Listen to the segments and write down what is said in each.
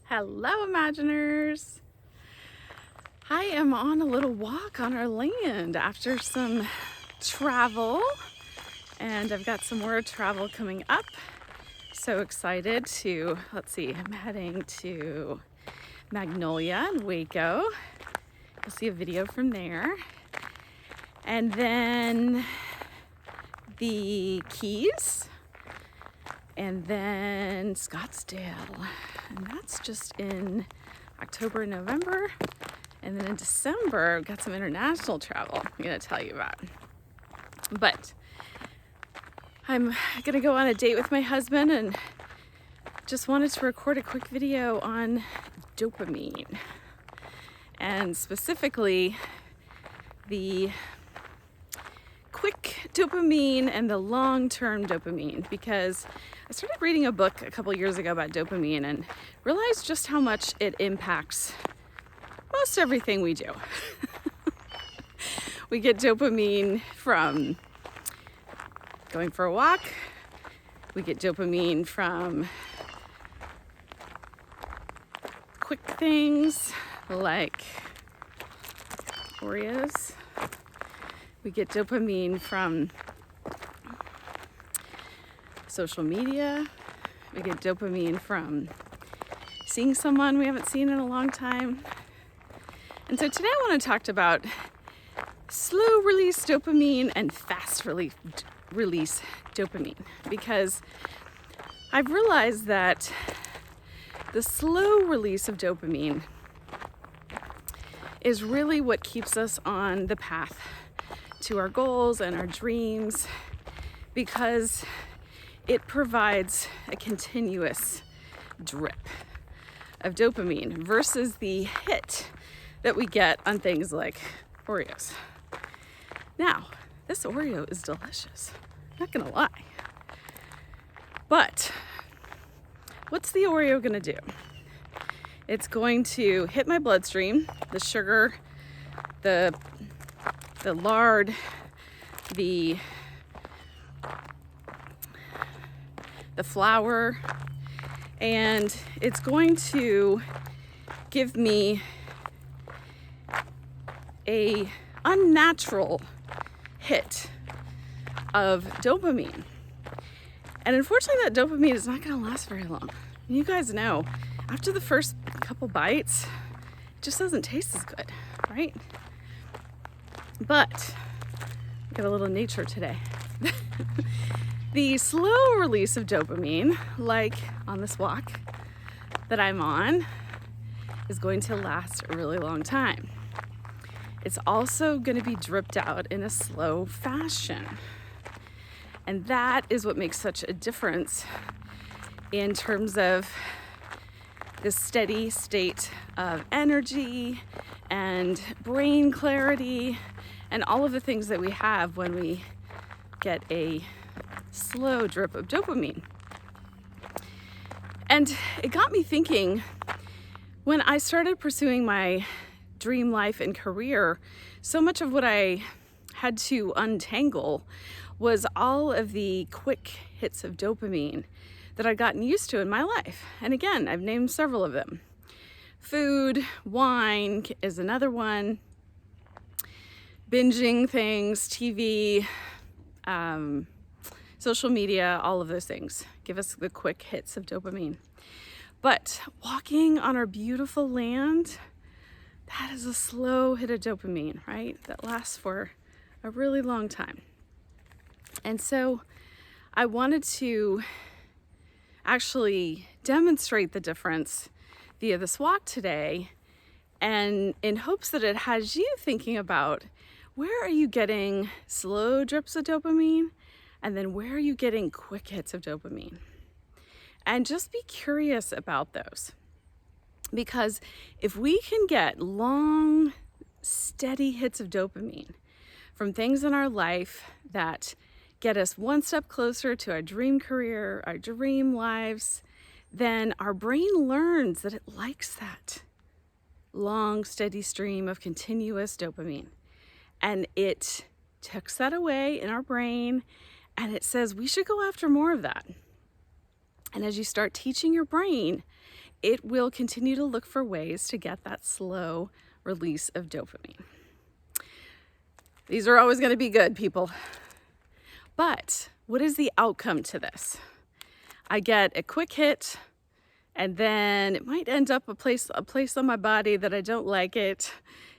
Hello, Imaginers! I am on a little walk on our land after some travel, and I've got some more travel coming up. So excited to, I'm heading to Magnolia in Waco. You'll see a video from there. And then the Keys, and then Scottsdale. And that's just in October and November. And then in December, I've got some international travel I'm going to tell you about. But I'm going to go on a date with my husband and just wanted to record a quick video on dopamine. And specifically, the quick dopamine and the long-term dopamine, because I started reading a book a couple years ago about dopamine and realized just how much it impacts most everything we do. We get dopamine from going for a walk. We get dopamine from quick things like Oreos. We get dopamine from social media. We get dopamine from seeing someone we haven't seen in a long time. And so today I want to talk about slow release dopamine and fast release dopamine, because I've realized that the slow release of dopamine is really what keeps us on the path to our goals and our dreams, because it provides a continuous drip of dopamine versus the hit that we get on things like Oreos. Now, this Oreo is delicious, not gonna lie. But what's the Oreo gonna do? It's going to hit my bloodstream, the sugar, the lard, the flour, and it's going to give me a unnatural hit of dopamine. And unfortunately, that dopamine is not going to last very long. You guys know, after the first couple bites, it just doesn't taste as good, right? But got a little nature today. The slow release of dopamine, like on this walk that I'm on, is going to last a really long time. It's also going to be dripped out in a slow fashion. And that is what makes such a difference in terms of the steady state of energy and brain clarity and all of the things that we have when we get a slow drip of dopamine. And it got me thinking, when I started pursuing my dream life and career, so much of what I had to untangle was all of the quick hits of dopamine that I'd gotten used to in my life. And again, I've named several of them. Food, wine is another one. Binging things, TV, social media, all of those things give us the quick hits of dopamine. But walking on our beautiful land, that is a slow hit of dopamine, right? That lasts for a really long time. And so I wanted to actually demonstrate the difference via this walk today, and in hopes that it has you thinking about, where are you getting slow drips of dopamine? And then where are you getting quick hits of dopamine? And just be curious about those. Because if we can get long, steady hits of dopamine from things in our life that get us one step closer to our dream career, our dream lives, then our brain learns that it likes that long, steady stream of continuous dopamine. And it tucks that away in our brain, and it says we should go after more of that. And as you start teaching your brain, it will continue to look for ways to get that slow release of dopamine. These are always going to be good, people. But what is the outcome to this? I get a quick hit, and then it might end up a place on my body that I don't like it.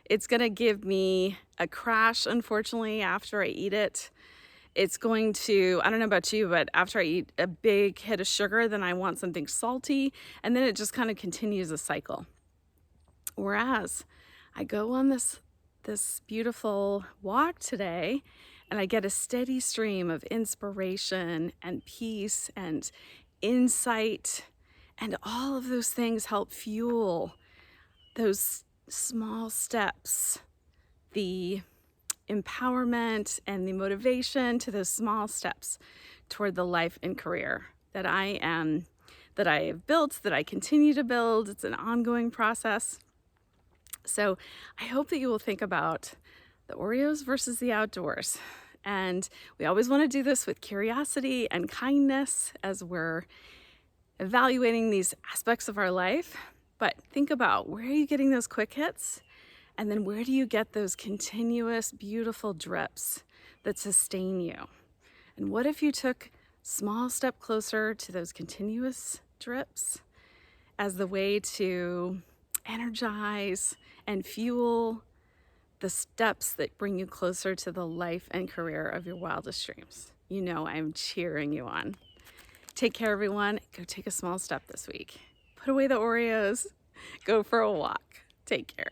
It's going to give me a crash, unfortunately, after I eat it. It's going to, I don't know about you, but after I eat a big hit of sugar, then I want something salty, and then it just kind of continues a cycle. Whereas I go on this beautiful walk today, and I get a steady stream of inspiration and peace and insight, and all of those things help fuel those small steps, the empowerment and the motivation to those small steps toward the life and career that I have built, that I continue to build. It's an ongoing process. So I hope that you will think about the Oreos versus the outdoors. And we always want to do this with curiosity and kindness as we're evaluating these aspects of our life. But think about, where are you getting those quick hits? And then where do you get those continuous, beautiful drips that sustain you? And what if you took a small step closer to those continuous drips as the way to energize and fuel the steps that bring you closer to the life and career of your wildest dreams? You know I'm cheering you on. Take care, everyone. Go take a small step this week. Put away the Oreos. Go for a walk. Take care.